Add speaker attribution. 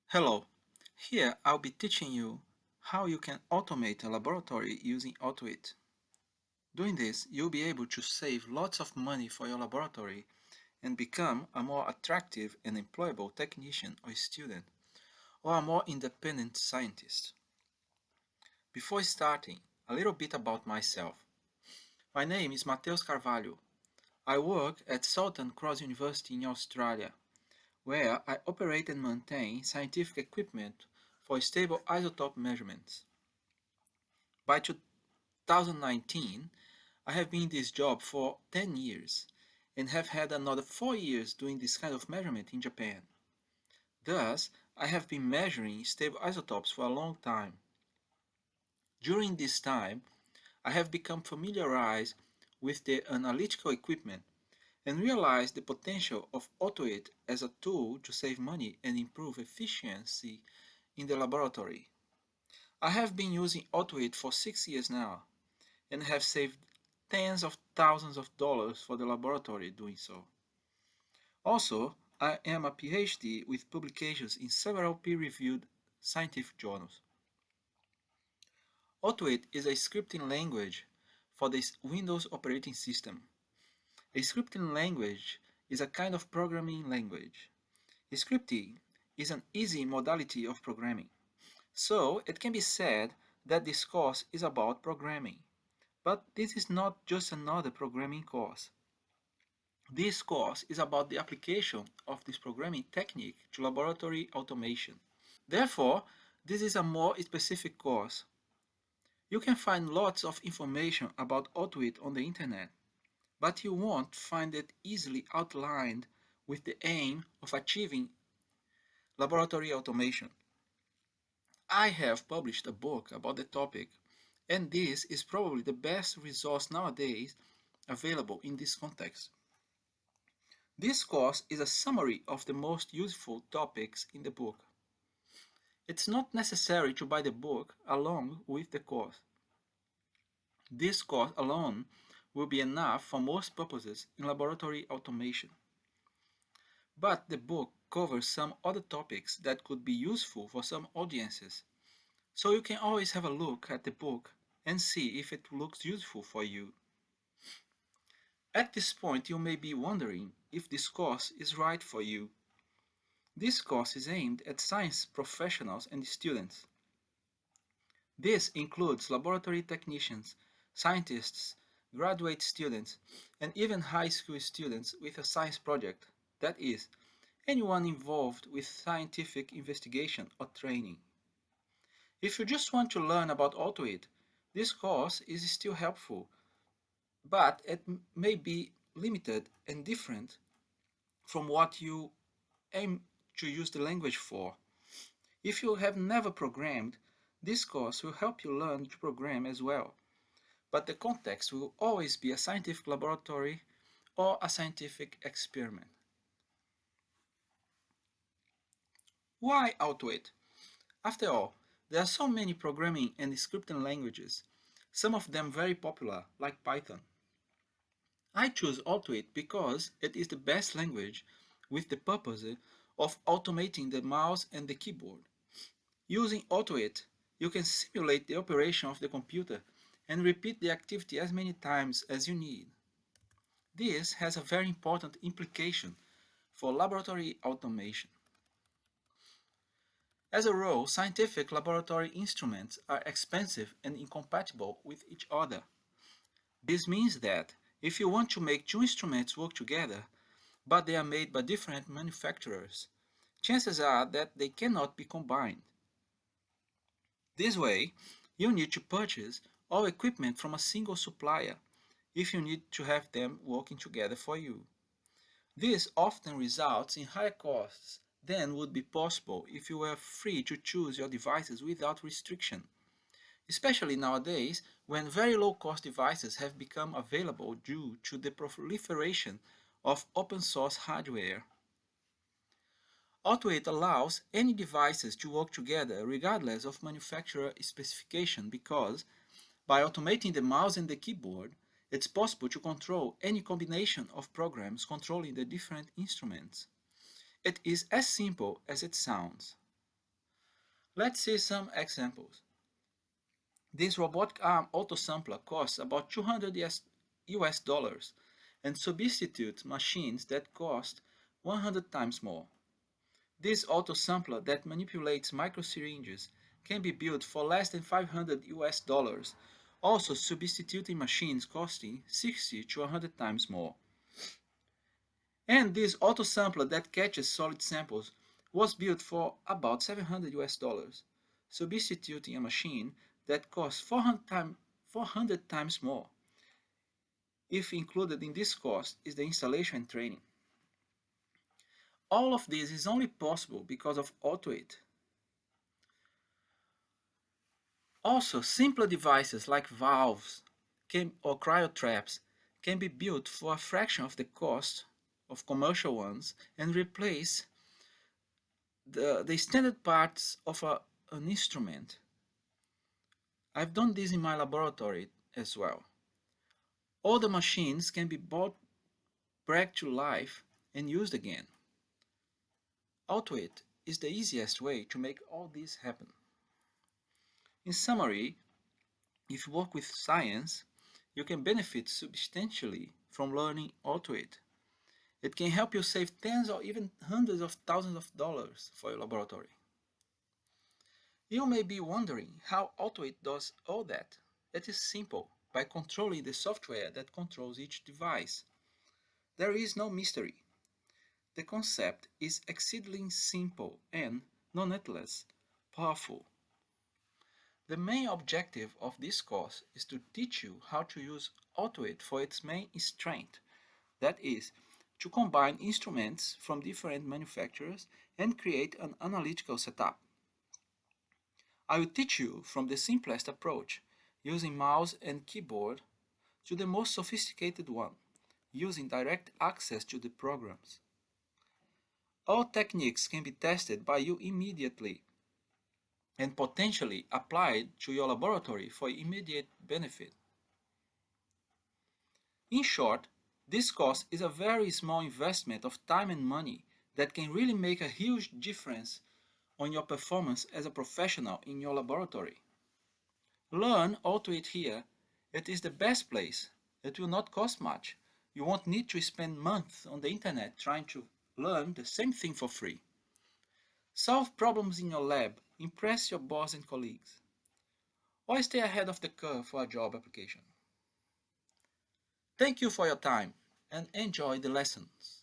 Speaker 1: Hello, here I'll be teaching you how you can automate a laboratory using Autoit. Doing this, you'll be able to save lots of money for your laboratory and become a more attractive and employable technician or student, or a more independent scientist. Before starting, a little bit about myself. My name is Mateus Carvalho. I work at Southern Cross University in Australia, where I operate and maintain scientific equipment for stable isotope measurements. By 2019, I have been in this job for 10 years and have had another 4 years doing this kind of measurement in Japan. Thus, I have been measuring stable isotopes for a long time. During this time, I have become familiarized with the analytical equipment and realized the potential of Autoit as a tool to save money and improve efficiency in the laboratory. I have been using Autoit for 6 years now and have saved tens of thousands of dollars for the laboratory doing so. Also, I am a PhD with publications in several peer-reviewed scientific journals. Autoit is a scripting language for the Windows operating system. A scripting language is a kind of programming language. Scripting is an easy modality of programming. So it can be said that this course is about programming. But this is not just another programming course. This course is about the application of this programming technique to laboratory automation. Therefore, this is a more specific course. You can find lots of information about Autoit on the internet, but you won't find it easily outlined with the aim of achieving laboratory automation. I have published a book about the topic, and this is probably the best resource nowadays available in this context. This course is a summary of the most useful topics in the book. It's not necessary to buy the book along with the course. This course alone will be enough for most purposes in laboratory automation. But the book covers some other topics that could be useful for some audiences, so you can always have a look at the book and see if it looks useful for you. At this point, you may be wondering if this course is right for you. This course is aimed at science professionals and students. This includes laboratory technicians, scientists, graduate students, and even high school students with a science project, that is, anyone involved with scientific investigation or training. If you just want to learn about Autoit, this course is still helpful, but it may be limited and different from what you aim to use the language for. If you have never programmed, this course will help you learn to program as well, but the context will always be a scientific laboratory or a scientific experiment. Why Autoit? After all, there are so many programming and scripting languages, some of them very popular, like Python. I choose Autoit because it is the best language with the purpose of automating the mouse and the keyboard. Using Autoit, you can simulate the operation of the computer and repeat the activity as many times as you need. This has a very important implication for laboratory automation. As a rule, scientific laboratory instruments are expensive and incompatible with each other. This means that if you want to make two instruments work together, but they are made by different manufacturers, chances are that they cannot be combined. This way, you need to purchase all equipment from a single supplier if you need to have them working together for you. This often results in higher costs than would be possible if you were free to choose your devices without restriction, especially nowadays when very low-cost devices have become available due to the proliferation of open-source hardware. Autoit allows any devices to work together regardless of manufacturer specification because, by automating the mouse and the keyboard, it's possible to control any combination of programs controlling the different instruments. It is as simple as it sounds. Let's see some examples. This robotic arm autosampler costs about $200 and substitutes machines that cost 100 times more. This autosampler that manipulates microsyringes can be built for less than $500, also substituting machines costing 60 to 100 times more. And this autosampler that catches solid samples was built for about $700, substituting a machine that costs 400 times more. If included in this cost is the installation and training. All of this is only possible because of AutoIt. Also, simpler devices like valves or cryotraps can be built for a fraction of the cost of commercial ones and replace the standard parts of an instrument. I've done this in my laboratory as well. All the machines can be brought back to life and used again. AutoIt is the easiest way to make all this happen. In summary, if you work with science, you can benefit substantially from learning AutoIt. It can help you save tens or even hundreds of thousands of dollars for your laboratory. You may be wondering how AutoIt does all that. It is simple, by controlling the software that controls each device. There is no mystery. The concept is exceedingly simple and, nonetheless, powerful. The main objective of this course is to teach you how to use AutoIt for its main strength, that is, to combine instruments from different manufacturers and create an analytical setup. I will teach you from the simplest approach, using mouse and keyboard, to the most sophisticated one, using direct access to the programs. All techniques can be tested by you immediately and potentially applied to your laboratory for immediate benefit. In short, this course is a very small investment of time and money that can really make a huge difference on your performance as a professional in your laboratory. Learn AutoIt here. It is the best place. It will not cost much. You won't need to spend months on the internet trying to learn the same thing for free. Solve problems in your lab, impress your boss and colleagues, or stay ahead of the curve for a job application. Thank you for your time and enjoy the lessons.